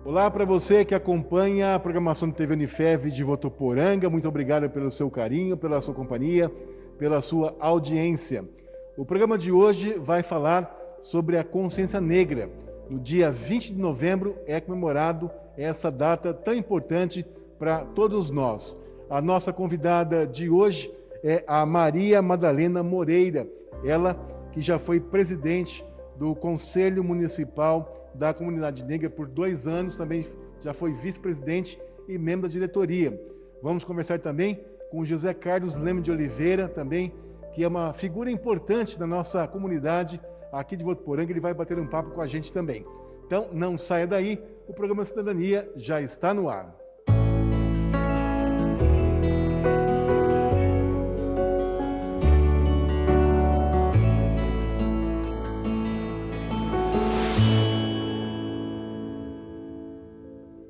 Olá para você que acompanha a programação do TV Unifev de Votuporanga. Muito obrigado pelo seu carinho, pela sua companhia, pela sua audiência. O programa de hoje vai falar sobre a consciência negra. No dia 20 de novembro é comemorado essa data tão importante para todos nós. A nossa convidada de hoje é a Maria Madalena Moreira, ela que já foi presidente do Conselho Municipal da Comunidade Negra por 2 anos, também já foi vice-presidente e membro da diretoria. Vamos conversar também com o José Carlos Leme de Oliveira, também, que é uma figura importante da nossa comunidade aqui de Votuporanga. Ele vai bater um papo com a gente também. Então, não saia daí, o programa Cidadania já está no ar.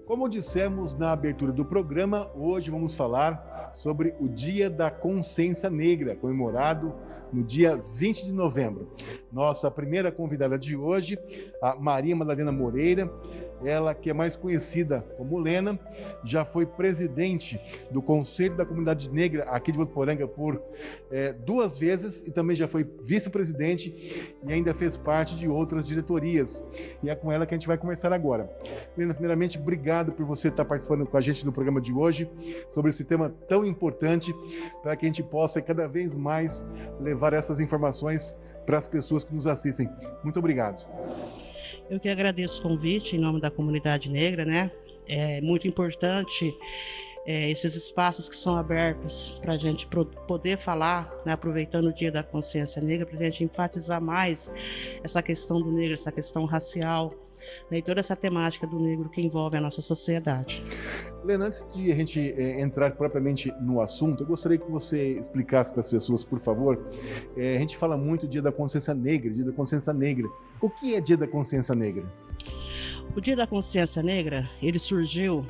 Como dissemos na abertura do programa, hoje vamos falar sobre o Dia da Consciência Negra, comemorado no dia 20 de novembro. Nossa primeira convidada de hoje, a Maria Madalena Moreira, ela que é mais conhecida como Lena, já foi presidente do Conselho da Comunidade Negra aqui de Votuporanga por 2 vezes e também já foi vice-presidente e ainda fez parte de outras diretorias. E é com ela que a gente vai conversar agora. Lena, primeiramente, obrigado por você estar participando com a gente no programa de hoje sobre esse tema tão importante para que a gente possa cada vez mais levar essas informações para as pessoas que nos assistem. Muito obrigado. Eu que agradeço o convite em nome da comunidade negra, né? É muito importante esses espaços que são abertos para a gente poder falar, né? Aproveitando o Dia da Consciência Negra, para a gente enfatizar mais essa questão do negro, essa questão racial, né? E toda essa temática do negro que envolve a nossa sociedade. Lena, antes de a gente entrar propriamente no assunto, eu gostaria que você explicasse para as pessoas, por favor. A gente fala muito Dia da Consciência Negra, Dia da Consciência Negra. O que é Dia da Consciência Negra? O Dia da Consciência Negra, ele surgiu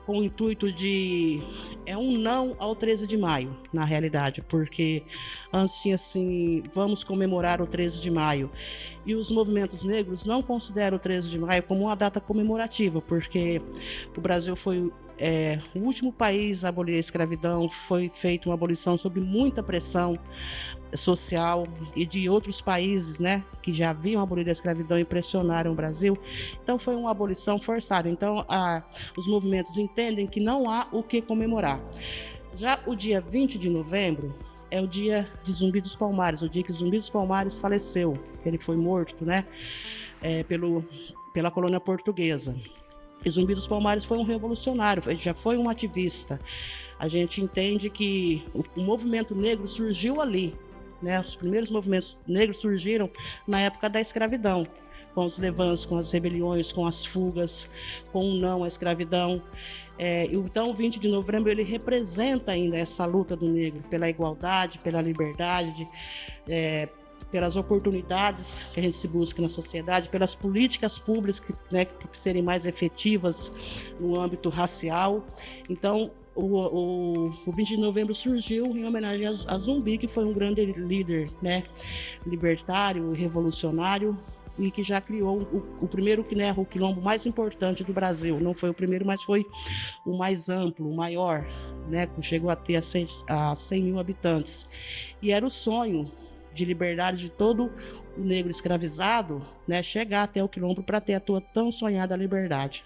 com o intuito de um não ao 13 de maio, na realidade, porque antes tinha assim, vamos comemorar o 13 de maio, e os movimentos negros não consideram o 13 de maio como uma data comemorativa, porque o Brasil foi o último país a abolir a escravidão, foi feita uma abolição sob muita pressão social e de outros países, né, que já haviam abolido a escravidão e pressionaram o Brasil. Então foi uma abolição forçada. Então os movimentos entendem que não há o que comemorar. Já o dia 20 de novembro é o dia de Zumbi dos Palmares, o dia que Zumbi dos Palmares faleceu, ele foi morto, né, pela colônia portuguesa. E Zumbi dos Palmares foi um revolucionário, já foi um ativista. A gente entende que o movimento negro surgiu ali, né? Os primeiros movimentos negros surgiram na época da escravidão, com os levantes, com as rebeliões, com as fugas, com o não à escravidão. Então, o 20 de novembro ele representa ainda essa luta do negro pela igualdade, pela liberdade, pelas oportunidades que a gente se busca na sociedade, pelas políticas públicas, né, que serem mais efetivas no âmbito racial. Então, o 20 de novembro surgiu em homenagem a Zumbi, que foi um grande líder, né, libertário, revolucionário, e que já criou o primeiro, né, o quilombo mais importante do Brasil. Não foi o primeiro, mas foi o mais amplo, o maior, né, que chegou a ter a 100 mil habitantes. E era o sonho de liberdade de todo o negro escravizado, né, chegar até o quilombo para ter a tua tão sonhada liberdade.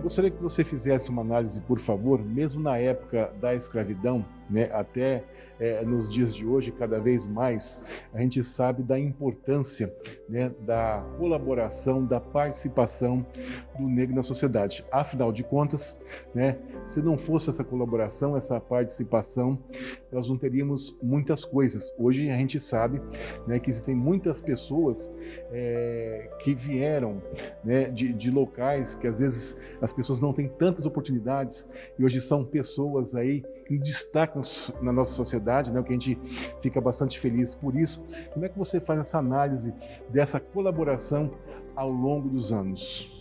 Gostaria que você fizesse uma análise, por favor, mesmo na época da escravidão, né, até nos dias de hoje, cada vez mais, a gente sabe da importância, né, da colaboração, da participação do negro na sociedade. Afinal de contas, né, se não fosse essa colaboração, essa participação, nós não teríamos muitas coisas. Hoje a gente sabe, né, que existem muitas pessoas que vieram, né, de locais que às vezes as pessoas não têm tantas oportunidades e hoje são pessoas aí que destacam na nossa sociedade, né, o que a gente fica bastante feliz por isso. Como é que você faz essa análise dessa colaboração ao longo dos anos?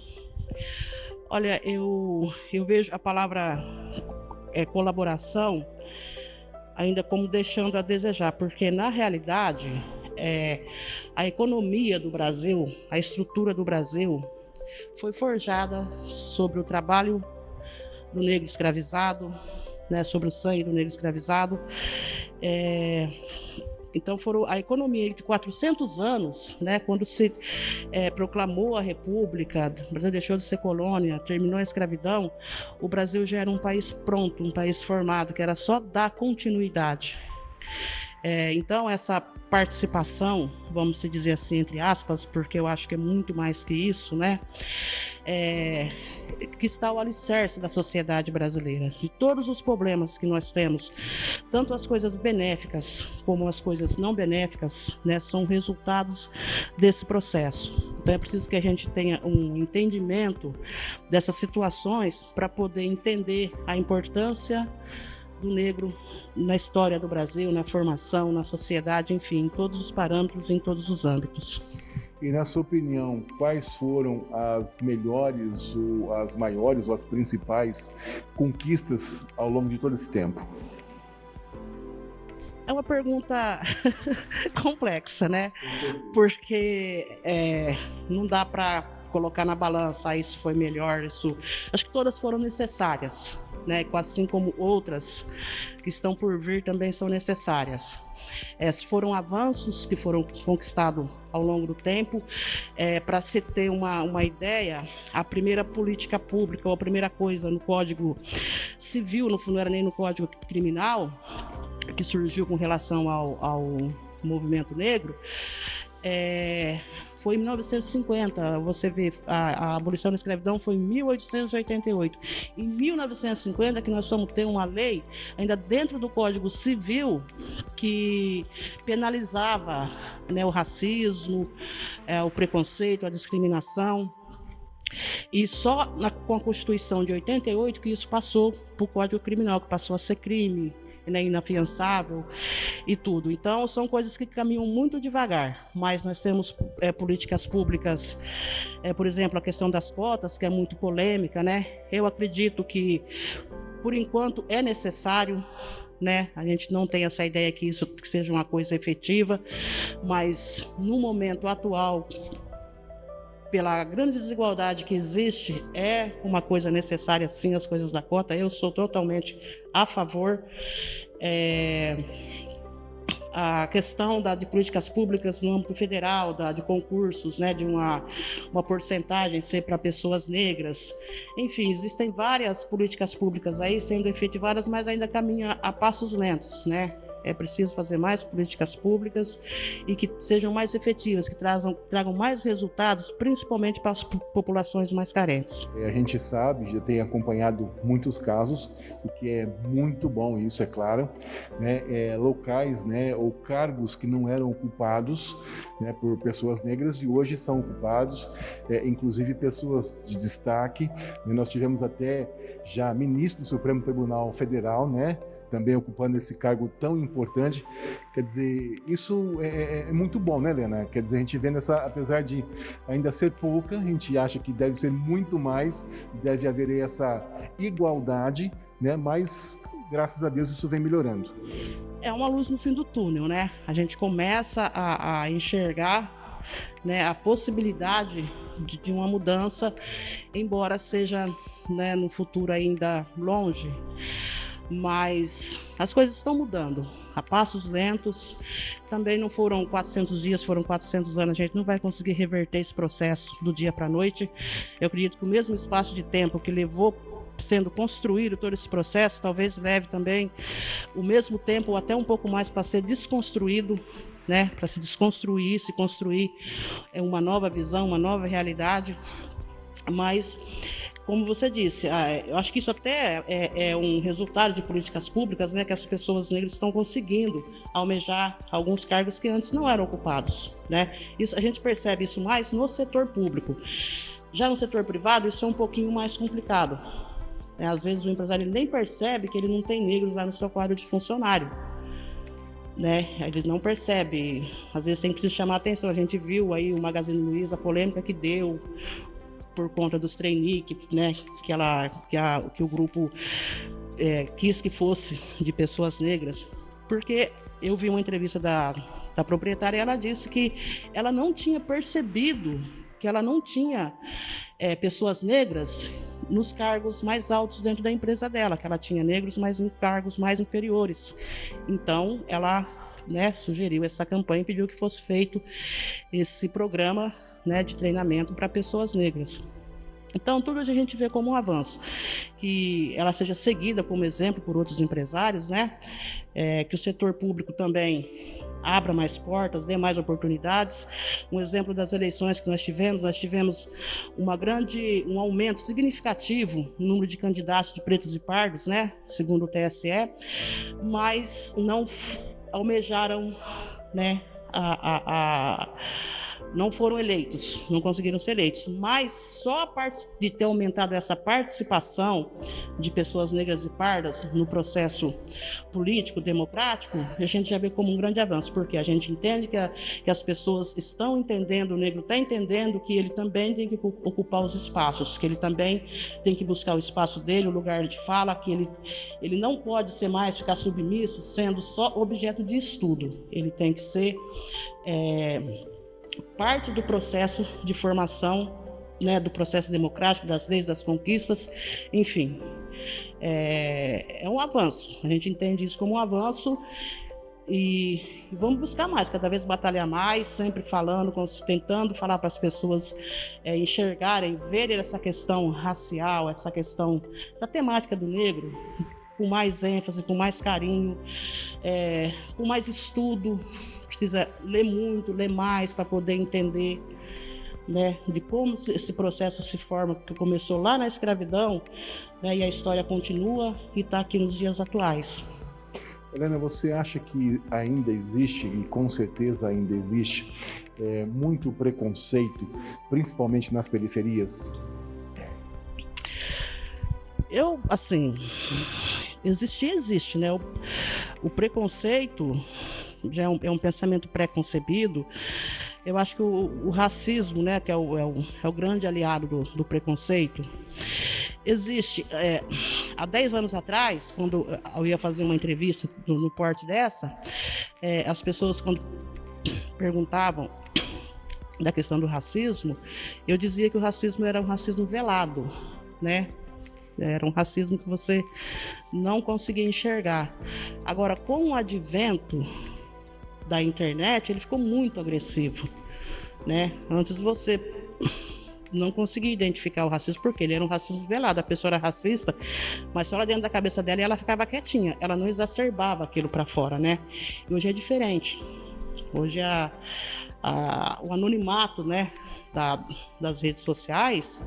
Olha, eu vejo a palavra colaboração ainda como deixando a desejar, porque na realidade a economia do Brasil, a estrutura do Brasil, foi forjada sobre o trabalho do negro escravizado, né, sobre o sangue do negro escravizado. Então, foram a economia de 400 anos, né, quando se proclamou a República, o Brasil deixou de ser colônia, terminou a escravidão, o Brasil já era um país pronto, um país formado, que era só dar continuidade. Então, essa participação, vamos dizer assim, entre aspas, porque eu acho que é muito mais que isso, né? Que está o alicerce da sociedade brasileira. De todos os problemas que nós temos, tanto as coisas benéficas como as coisas não benéficas, né, são resultados desse processo. Então, é preciso que a gente tenha um entendimento dessas situações para poder entender a importância do negro na história do Brasil, na formação, na sociedade, enfim, em todos os parâmetros, em todos os âmbitos. E na sua opinião, quais foram as melhores, ou as maiores, ou as principais conquistas ao longo de todo esse tempo? É uma pergunta complexa, né? Porque não dá para colocar na balança, isso foi melhor, isso... Acho que todas foram necessárias, né? Assim como outras que estão por vir também são necessárias. Foram avanços que foram conquistados ao longo do tempo. Para se ter uma ideia, a primeira política pública, ou a primeira coisa no Código Civil, não era nem no Código Criminal, que surgiu com relação ao movimento negro, foi em 1950. Você vê, a abolição da escravidão foi em 1888. Em 1950 que nós fomos ter uma lei, ainda dentro do Código Civil, que penalizava, né, o racismo, o preconceito, a discriminação. E só com a Constituição de 88 que isso passou para o Código Criminal, que passou a ser crime, né, inafiançável e tudo. Então, são coisas que caminham muito devagar, mas nós temos políticas públicas, por exemplo, a questão das cotas, que é muito polêmica, né? Eu acredito que, por enquanto, é necessário, né? A gente não tem essa ideia que isso seja uma coisa efetiva, mas no momento atual, pela grande desigualdade que existe, é uma coisa necessária, sim, as coisas da cota. Eu sou totalmente a favor. A questão de políticas públicas no âmbito federal, de concursos, né, de uma porcentagem ser para pessoas negras. Enfim, existem várias políticas públicas aí sendo efetivadas, mas ainda caminha a passos lentos, né? É preciso fazer mais políticas públicas e que sejam mais efetivas, que tragam mais resultados, principalmente para as populações mais carentes. A gente sabe, já tem acompanhado muitos casos, o que é muito bom, isso é claro, né? Locais, né, ou cargos que não eram ocupados, né, por pessoas negras e hoje são ocupados, inclusive pessoas de destaque. Nós tivemos até já ministro do Supremo Tribunal Federal, né, também ocupando esse cargo tão importante. Quer dizer, isso é muito bom, né, Helena? Quer dizer, a gente vendo apesar de ainda ser pouca, a gente acha que deve ser muito mais, deve haver essa igualdade, né? Mas, graças a Deus, isso vem melhorando. É uma luz no fim do túnel, né? A gente começa a enxergar, né, a possibilidade de uma mudança, embora seja, né, no futuro ainda longe. Mas as coisas estão mudando a passos lentos. Também não foram 400 dias, foram 400 anos. A gente não vai conseguir reverter esse processo do dia para a noite. Eu acredito que o mesmo espaço de tempo que levou sendo construído todo esse processo, talvez leve também o mesmo tempo ou até um pouco mais para ser desconstruído, né? Para se desconstruir, se construir uma nova visão, uma nova realidade. Mas, como você disse, eu acho que isso até é um resultado de políticas públicas, né, que as pessoas negras estão conseguindo almejar alguns cargos que antes não eram ocupados, né? Isso, a gente percebe isso mais no setor público. Já no setor privado, isso é um pouquinho mais complicado. Às vezes o empresário nem percebe que ele não tem negros lá no seu quadro de funcionário, né? Ele não percebe. Às vezes tem que se chamar a atenção. A gente viu aí o Magazine Luiza, a polêmica que deu por conta dos trainee, né, que o grupo quis que fosse de pessoas negras, porque eu vi uma entrevista da proprietária e ela disse que ela não tinha percebido que ela não tinha pessoas negras nos cargos mais altos dentro da empresa dela, que ela tinha negros, mas em cargos mais inferiores. Então, ela, né, sugeriu essa campanha e pediu que fosse feito esse programa, né, de treinamento para pessoas negras. Então, tudo a gente vê como um avanço, que ela seja seguida como exemplo por outros empresários, né? Que o setor público também abra mais portas, dê mais oportunidades. Um exemplo das eleições que nós tivemos um aumento significativo no número de candidatos de pretos e pardos, né? Segundo o TSE, mas não almejaram, né, não foram eleitos, não conseguiram ser eleitos, mas só a parte de ter aumentado essa participação de pessoas negras e pardas no processo político, democrático, a gente já vê como um grande avanço, porque a gente entende que as pessoas estão entendendo, o negro está entendendo que ele também tem que ocupar os espaços, que ele também tem que buscar o espaço dele, o lugar de fala, que ele não pode ser mais, ficar submisso, sendo só objeto de estudo, ele tem que ser parte do processo de formação, né, do processo democrático, das leis, das conquistas, enfim. É um avanço, a gente entende isso como um avanço e vamos buscar mais, cada vez batalhar mais, sempre falando, tentando falar para as pessoas enxergarem, verem essa questão racial, essa temática do negro, com mais ênfase, com mais carinho, com mais estudo. Precisa ler muito, ler mais para poder entender, né, de como esse processo se forma, porque começou lá na escravidão, né, e a história continua e está aqui nos dias atuais. Helena, você acha que ainda existe, e com certeza ainda existe, muito preconceito, principalmente nas periferias? Existe, né? O preconceito já é um pensamento pré-concebido. Eu acho que o racismo, né, que é o grande aliado do preconceito, existe. Há 10 anos atrás, quando eu ia fazer uma entrevista no porte dessa, as pessoas, quando perguntavam da questão do racismo, eu dizia que o racismo era um racismo velado, né? Era um racismo que você não conseguia enxergar. Agora, com o advento da internet, ele ficou muito agressivo, né? Antes você não conseguia identificar o racismo, porque ele era um racismo velado. A pessoa era racista, mas só lá dentro da cabeça dela, e ela ficava quietinha. Ela não exacerbava aquilo para fora, né? E hoje é diferente. Hoje o anonimato, né, das redes sociais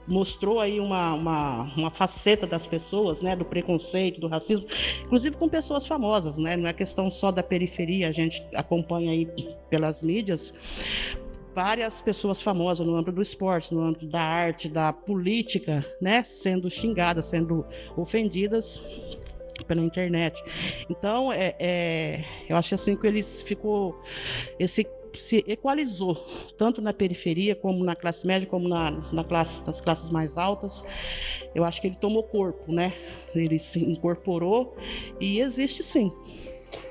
mostrou aí uma faceta das pessoas, né, do preconceito, do racismo, inclusive com pessoas famosas, né? Não é questão só da periferia, a gente acompanha aí pelas mídias várias pessoas famosas no âmbito do esporte, no âmbito da arte, da política, né, sendo xingadas, sendo ofendidas pela internet. Então, eu acho assim que se equalizou, tanto na periferia, como na classe média, como nas classes mais altas. Eu acho que ele tomou corpo, né? Ele se incorporou e existe sim.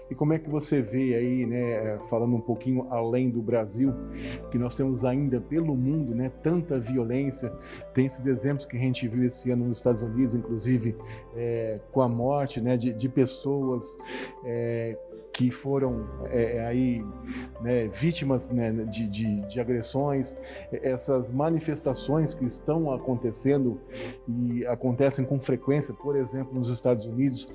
E como é que você vê aí, né, falando um pouquinho além do Brasil, que nós temos ainda pelo mundo, né, tanta violência, tem esses exemplos que a gente viu esse ano nos Estados Unidos, inclusive com a morte, né, de pessoas que foram aí, né, vítimas, né, de agressões, essas manifestações que estão acontecendo e acontecem com frequência, por exemplo, nos Estados Unidos.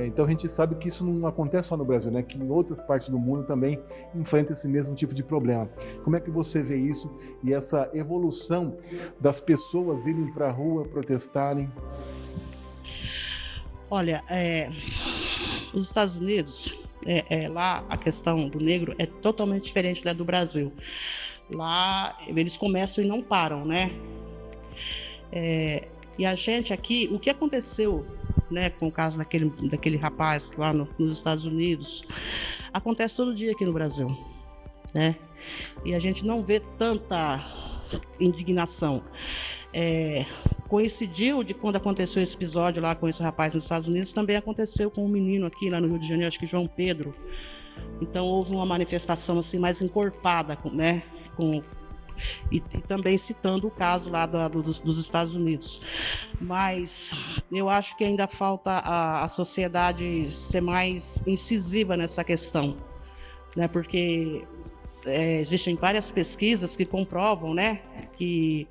Então a gente sabe que isso não acontece só no Brasil, né, que em outras partes do mundo também enfrenta esse mesmo tipo de problema. Como é que você vê isso e essa evolução das pessoas irem para a rua protestarem? Olha, os Estados Unidos, lá a questão do negro é totalmente diferente da do Brasil. Lá eles começam e não param, né? E a gente aqui, o que aconteceu, né, com o caso daquele rapaz lá nos Estados Unidos, acontece todo dia aqui no Brasil, né? E a gente não vê tanta indignação. Coincidiu de quando aconteceu esse episódio lá com esse rapaz nos Estados Unidos, também aconteceu com um menino aqui lá no Rio de Janeiro, acho que João Pedro, Então houve uma manifestação assim mais encorpada, né, e também citando o caso lá dos Estados Unidos. Mas eu acho que ainda falta a sociedade ser mais incisiva nessa questão, né? Porque existem várias pesquisas que comprovam, né, que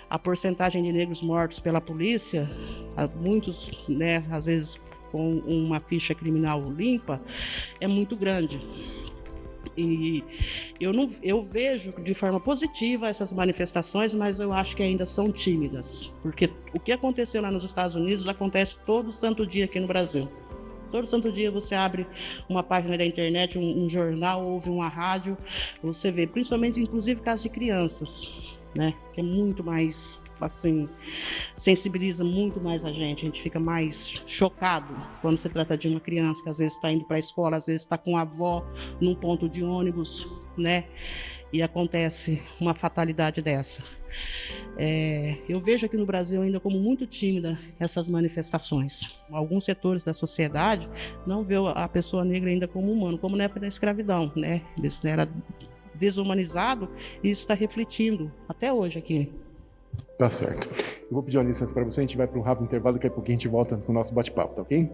a porcentagem de negros mortos pela polícia, muitos, né, às vezes com uma ficha criminal limpa, é muito grande. E eu vejo de forma positiva essas manifestações, mas eu acho que ainda são tímidas, porque o que aconteceu lá nos Estados Unidos acontece todo santo dia aqui no Brasil. Todo santo dia você abre uma página da internet, um jornal, ouve uma rádio, você vê, principalmente, inclusive, casos de crianças, né? Que é muito mais, assim, sensibiliza muito mais a gente fica mais chocado quando se trata de uma criança que às vezes está indo para a escola, às vezes está com a avó num ponto de ônibus, né? E acontece uma fatalidade dessa. Eu vejo aqui no Brasil ainda como muito tímida essas manifestações. Alguns setores da sociedade não vê a pessoa negra ainda como humano, como na época da escravidão, né? Isso era desumanizado e isso está refletindo até hoje aqui. Tá certo. Eu vou pedir uma licença para você, a gente vai para um rápido intervalo, daqui a pouquinho a gente volta com o nosso bate-papo, tá ok?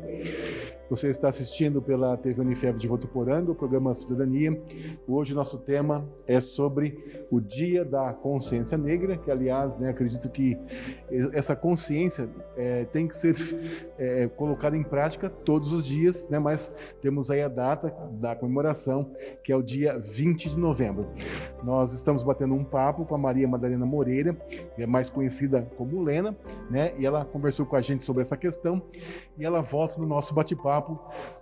Você está assistindo pela TV Unifev de Votuporanga, o programa Cidadania. Hoje o nosso tema é sobre o Dia da Consciência Negra, que aliás, né, acredito que essa consciência tem que ser colocada em prática todos os dias, né, mas temos aí a data da comemoração, que é o dia 20 de novembro. Nós estamos batendo um papo com a Maria Madalena Moreira, que é mais conhecida como Lena, né, e ela conversou com a gente sobre essa questão e ela volta no nosso bate-papo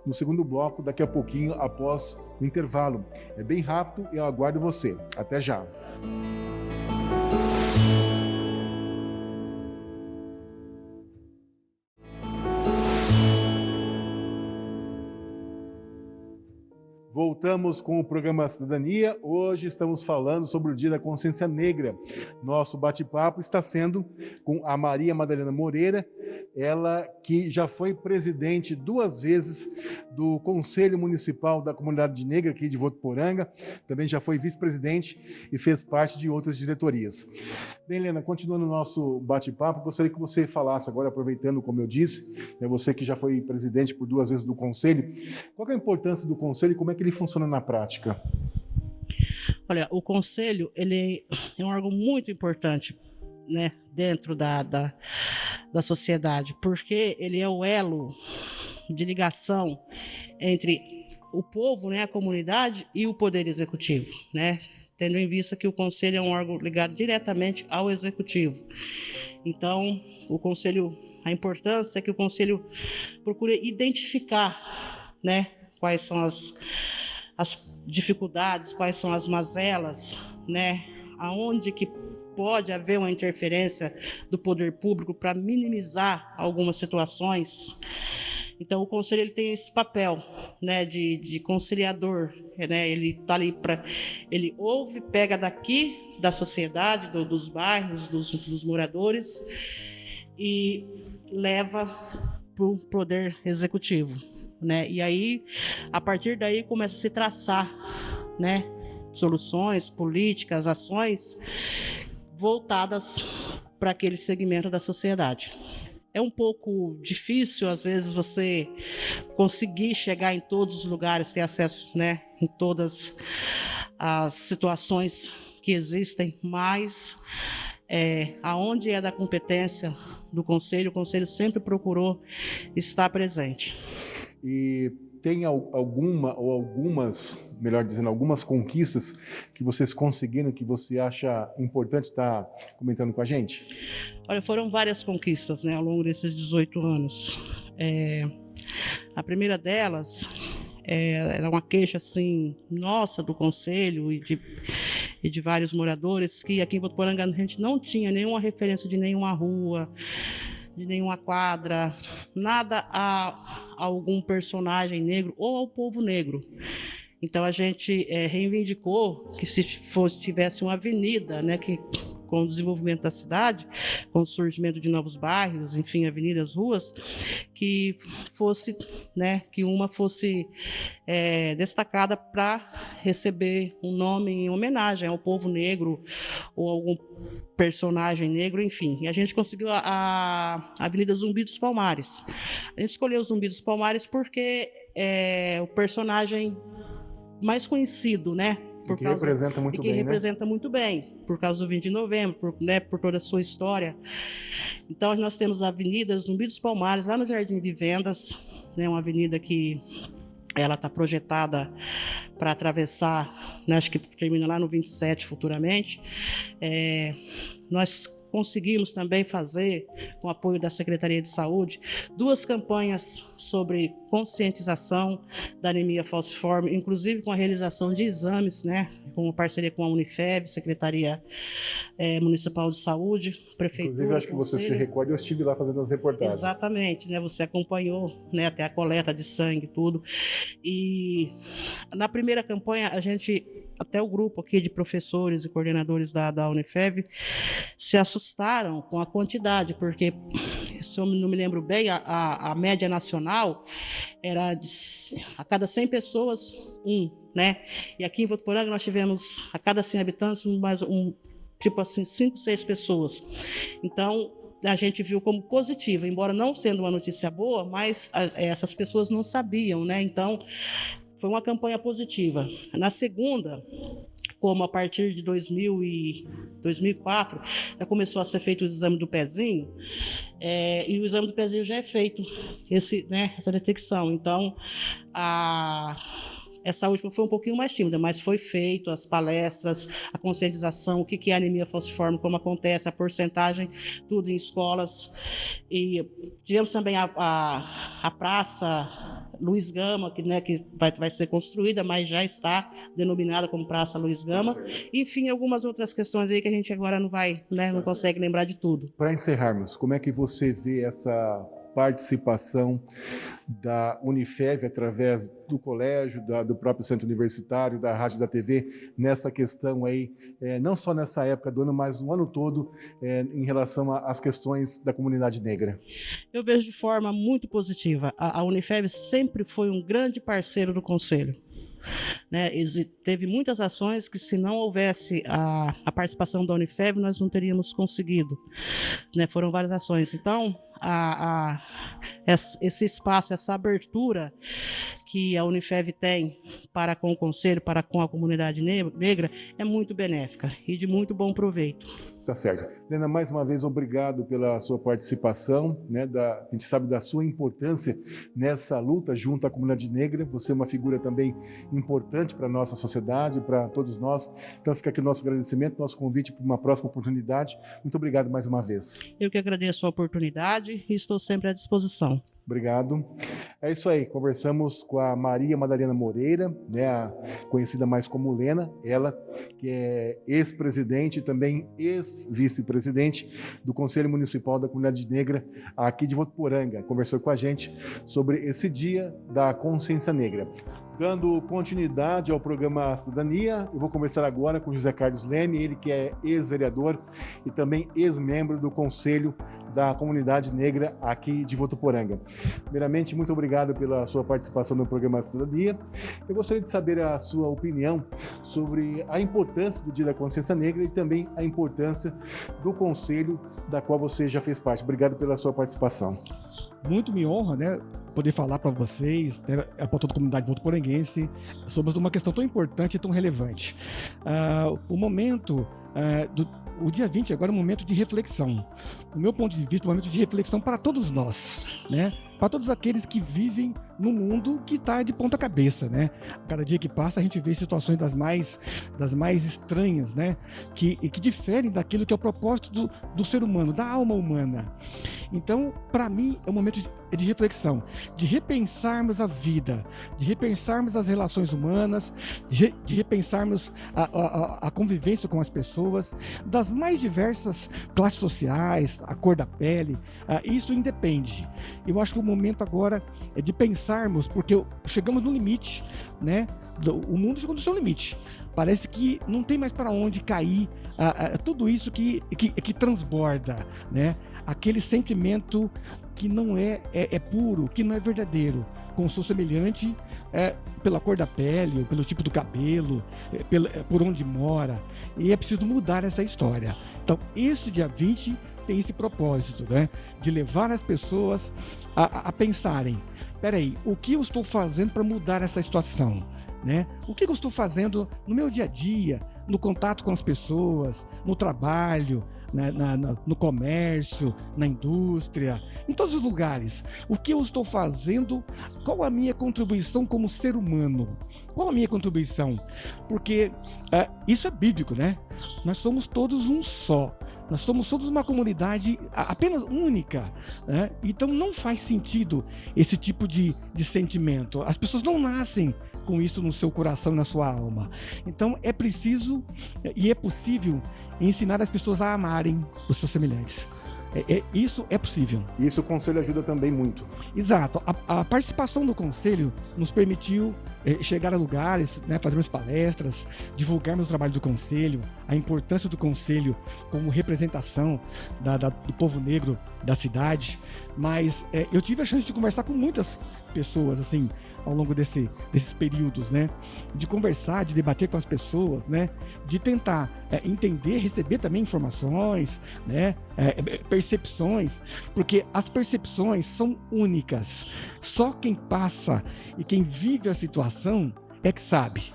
no segundo bloco, daqui a pouquinho, após o intervalo. É bem rápido e eu aguardo você. Até já! Voltamos com o programa Cidadania. Hoje estamos falando sobre o Dia da Consciência Negra. Nosso bate-papo está sendo com a Maria Madalena Moreira, ela que já foi presidente 2 vezes do Conselho Municipal da Comunidade Negra aqui de Votuporanga, também já foi vice-presidente e fez parte de outras diretorias. Bem, Helena, continuando o nosso bate-papo, gostaria que você falasse agora, aproveitando, como eu disse, você que já foi presidente por 2 vezes do Conselho, qual é a importância do Conselho e como é que ele funciona na prática? Olha, o Conselho, ele é um órgão muito importante, né, dentro da sociedade, porque ele é o elo de ligação entre o povo, né, a comunidade e o poder executivo, né, tendo em vista que o Conselho é um órgão ligado diretamente ao executivo. Então, o Conselho, a importância é que o Conselho procure identificar, né, quais são as dificuldades, quais são as mazelas, né, aonde que pode haver uma interferência do poder público para minimizar algumas situações. Então, o Conselho ele tem esse papel, né, de conciliador, né, ele está ali ele ouve, pega daqui da sociedade, dos bairros, dos moradores e leva para o poder executivo, né? E aí, a partir daí, começa a se traçar, né, soluções, políticas, ações voltadas para aquele segmento da sociedade. É um pouco difícil, às vezes, você conseguir chegar em todos os lugares, ter acesso, né, em todas as situações que existem, mas aonde é da competência do Conselho, o Conselho sempre procurou estar presente. E tem algumas, melhor dizendo, algumas conquistas que vocês conseguiram, que você acha importante estar comentando com a gente? Olha, foram várias conquistas, né, ao longo desses 18 anos. A primeira delas era uma queixa, assim, nossa, do Conselho e de vários moradores, que aqui em Votuporanga a gente não tinha nenhuma referência de nenhuma rua, de nenhuma quadra, nada a algum personagem negro ou ao povo negro. Então a gente reivindicou que se tivesse uma avenida, né, que com o desenvolvimento da cidade, com o surgimento de novos bairros, enfim, avenidas, ruas, que fosse, né, que uma fosse destacada para receber um nome em homenagem ao povo negro ou algum personagem negro, enfim. E a gente conseguiu a Avenida Zumbi dos Palmares. A gente escolheu o Zumbi dos Palmares porque é o personagem mais conhecido, né? Representa muito bem, representa muito bem, por causa do 20 de novembro, por toda a sua história. Então, nós temos a Avenida Zumbi dos Palmares, lá no Jardim Vivendas, né, uma avenida que ela está projetada para atravessar, né, acho que termina lá no 27 futuramente. Nós conseguimos também fazer, com o apoio da Secretaria de Saúde, 2 campanhas sobre conscientização da anemia falciforme, inclusive com a realização de exames, né, com parceria com a Unifev, Secretaria Municipal de Saúde, Prefeitura. Inclusive, acho que você se recorda, eu estive lá fazendo as reportagens. Exatamente, né, você acompanhou, né, até a coleta de sangue e tudo. E na primeira campanha, até o grupo aqui de professores e coordenadores da Unifev se assustaram com a quantidade, porque, se eu não me lembro bem, a média nacional era a cada 100 pessoas, 1, né? E aqui em Votuporanga nós tivemos, a cada 100 habitantes, tipo assim, 5, 6 pessoas. Então, a gente viu como positiva, embora não sendo uma notícia boa, mas essas pessoas não sabiam, né? Então, foi uma campanha positiva. Na segunda, como a partir de 2004, já começou a ser feito o exame do pezinho, e o exame do pezinho já é feito, essa detecção. Então, essa última foi um pouquinho mais tímida, mas foi feito as palestras, a conscientização, o que é anemia falciforme, como acontece, a porcentagem, tudo em escolas. E tivemos também a Praça Luiz Gama, que vai ser construída, mas já está denominada como Praça Luiz Gama. Enfim, algumas outras questões aí que a gente agora não consegue lembrar de tudo. Para encerrarmos, como é que você vê essa participação da Unifev através do colégio, do próprio centro universitário, da rádio, da TV, nessa questão aí, não só nessa época do ano, mas o ano todo, em relação às questões da comunidade negra? Eu vejo de forma muito positiva. A Unifev sempre foi um grande parceiro do Conselho. Né, teve muitas ações que, se não houvesse a participação da Unifev, nós não teríamos conseguido, né, foram várias ações. Então, esse espaço, essa abertura que a Unifev tem para com o Conselho, para com a comunidade negra, é muito benéfica e de muito bom proveito. Tá certo. Helena, mais uma vez, obrigado pela sua participação, né? A gente sabe da sua importância nessa luta junto à comunidade negra. Você é uma figura também importante para a nossa sociedade, para todos nós. Então fica aqui o nosso agradecimento, nosso convite para uma próxima oportunidade. Muito obrigado mais uma vez. Eu que agradeço a oportunidade e estou sempre à disposição. Obrigado. É isso aí, conversamos com a Maria Madalena Moreira, né, conhecida mais como Lena, ela que é ex-presidente e também ex-vice-presidente do Conselho Municipal da Comunidade Negra aqui de Votuporanga. Conversou com a gente sobre esse Dia da Consciência Negra. Dando continuidade ao programa Cidadania, eu vou conversar agora com José Carlos Leme, ele que é ex-vereador e também ex-membro do Conselho da Comunidade Negra aqui de Votuporanga. Primeiramente, muito obrigado pela sua participação no programa Cidadania. Eu gostaria de saber a sua opinião sobre a importância do Dia da Consciência Negra e também a importância do Conselho da qual você já fez parte. Obrigado pela sua participação. Muito me honra, né, poder falar para vocês, né, para toda a comunidade votuporanguense, sobre uma questão tão importante e tão relevante. O momento o dia 20 agora é um momento de reflexão. Do meu ponto de vista, um momento de reflexão para todos nós, né? Para todos aqueles que vivem no mundo que está de ponta cabeça, né? Cada dia que passa a gente vê situações das mais estranhas, né? Que diferem daquilo que é o propósito do ser humano, da alma humana. Então, para mim, é um momento de reflexão, de repensarmos a vida, de repensarmos as relações humanas, de repensarmos a convivência com as pessoas, das mais diversas classes sociais, a cor da pele, isso independe. Eu acho que o momento agora é de pensarmos, porque chegamos no limite, né? O mundo chegou no seu limite. Parece que não tem mais para onde cair tudo isso que transborda, né? Aquele sentimento que não é puro, que não é verdadeiro, com o seu semelhante, pela cor da pele, ou pelo tipo do cabelo, por onde mora. E é preciso mudar essa história. Então, esse dia 20 tem esse propósito, né? De levar as pessoas a pensarem: peraí, o que eu estou fazendo para mudar essa situação? Né? O que eu estou fazendo no meu dia a dia, no contato com as pessoas, no trabalho, no comércio, na indústria, em todos os lugares. O que eu estou fazendo? Qual a minha contribuição como ser humano? Qual a minha contribuição? Porque isso é bíblico, né? Nós somos todos um só. Nós somos todos uma comunidade apenas única, né? Então não faz sentido esse tipo de sentimento. As pessoas não nascem com isso no seu coração e na sua alma. Então é preciso e é possível ensinar as pessoas a amarem os seus semelhantes. Isso é possível. E isso o Conselho ajuda também muito. Exato. A participação do Conselho nos permitiu chegar a lugares, né, fazermos palestras, divulgarmos o trabalho do Conselho, a importância do Conselho como representação do povo negro da cidade. Mas eu tive a chance de conversar com muitas pessoas, assim, ao longo desses períodos, né? De conversar, de debater com as pessoas, né? De tentar entender, receber também informações, né? Percepções, porque as percepções são únicas. Só quem passa e quem vive a situação é que sabe.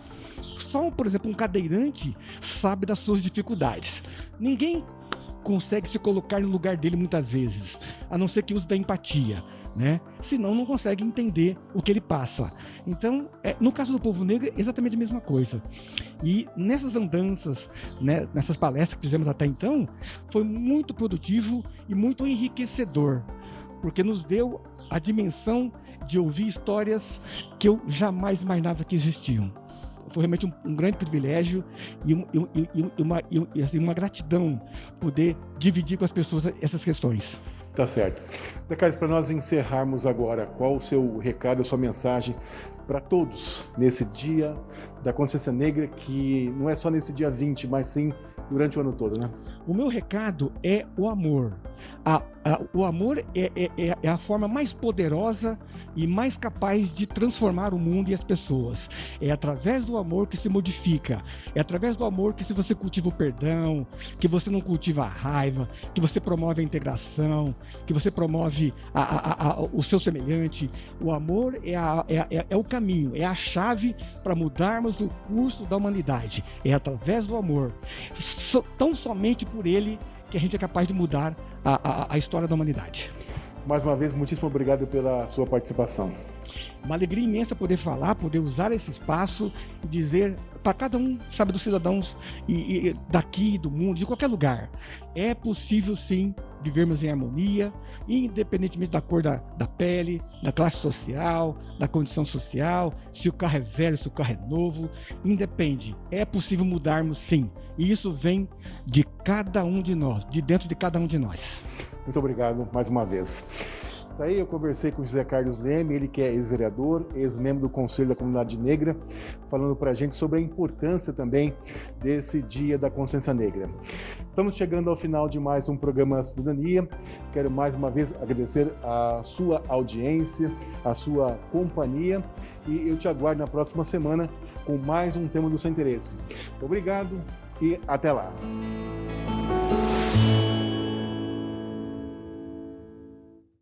Só, por exemplo, um cadeirante sabe das suas dificuldades. Ninguém consegue se colocar no lugar dele muitas vezes, a não ser que use da empatia, né? Senão não consegue entender o que ele passa. Então, no caso do povo negro, é exatamente a mesma coisa. E nessas andanças, né, nessas palestras que fizemos até então, foi muito produtivo e muito enriquecedor, porque nos deu a dimensão de ouvir histórias que eu jamais imaginava que existiam. Foi realmente um grande privilégio e uma gratidão poder dividir com as pessoas essas questões. Tá certo. Zé Carlos, para nós encerrarmos agora, qual o seu recado, a sua mensagem para todos nesse dia da Consciência Negra, que não é só nesse dia 20, mas sim durante o ano todo, né? O meu recado é o amor. O amor é a forma mais poderosa e mais capaz de transformar o mundo e as pessoas. É através do amor que se modifica. É através do amor que você cultiva o perdão, que você não cultiva a raiva, que você promove a integração, que você promove o seu semelhante. O amor é o caminho, é a chave para mudarmos o curso da humanidade. É através do amor. Tão somente por ele que a gente é capaz de mudar a história da humanidade. Mais uma vez, muitíssimo obrigado pela sua participação. Uma alegria imensa poder falar, poder usar esse espaço e dizer para cada um, sabe, dos cidadãos e daqui, do mundo, de qualquer lugar. É possível, sim, vivermos em harmonia, independentemente da cor da pele, da classe social, da condição social, se o carro é velho, se o carro é novo, independe. É possível mudarmos, sim. E isso vem de cada um de nós, de dentro de cada um de nós. Muito obrigado mais uma vez. Aí eu conversei com o José Carlos Leme, ele que é ex-vereador, ex-membro do Conselho da Comunidade Negra, falando para a gente sobre a importância também desse Dia da Consciência Negra. Estamos chegando ao final de mais um programa Cidadania. Quero mais uma vez agradecer a sua audiência, a sua companhia, e eu te aguardo na próxima semana com mais um tema do seu interesse. Obrigado e até lá.